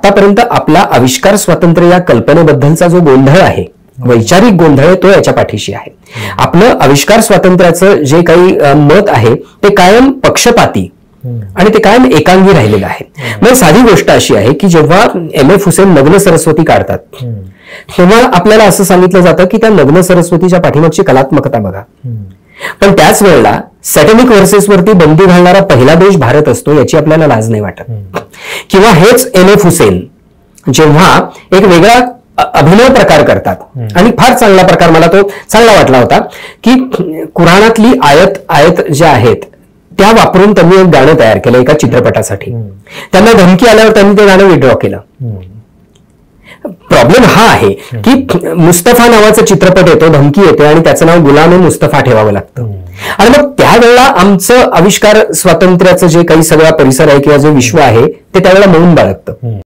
आतापर्यंत आपला आविष्कार स्वातंत्र्य या कल्पनेबद्दलचा जो गोंधळ आहे, वैचारिक गोंधळ आहे, तो याच्या पाठीशी आहे. आपलं आविष्कार स्वातंत्र्याचं जे काही मत आहे ते कायम पक्षपाती आणि ते कायम एकांगी राहिलेलं आहे. म्हणजे साधी गोष्ट अशी आहे की जेव्हा MF हुसेन नग्न सरस्वती काढतात तेव्हा आपल्याला असं सांगितलं जातं की त्या नग्न सरस्वतीच्या पाठीमागची कलात्मकता बघा. पण त्याच वेळेला सॅटॅनिक व्हर्सेसवरती बंदी घालणारा पहिला देश भारत असतो याची आपल्याला लाज नाही वाटत. किंवा हेच MF हुसेन जेव्हा एक वेगळा अभिनय प्रकार करतात आणि फार चांगला प्रकार, मला तो चांगला वाटला होता की कुराणातली आयत ज्या आहेत त्या वापरून त्यांनी एक गाणं तयार केलं एका चित्रपटासाठी. त्यांना धमकी आल्यावर त्यांनी ते गाणं विड्रॉ केलं. प्रॉब्लेम हा आहे की मुस्तफा नावाचा चित्रपट येतो, धमकी येते आणि त्याचं नाव गुलाम मुस्तफा ठेवावं लागतं. आणि मग त्यावेळेला आमचं आविष्कार स्वातंत्र्याचं जे काही सगळा परिसर आहे किंवा जे विश्व आहे ते त्यावेळेला मौन बाळगतं.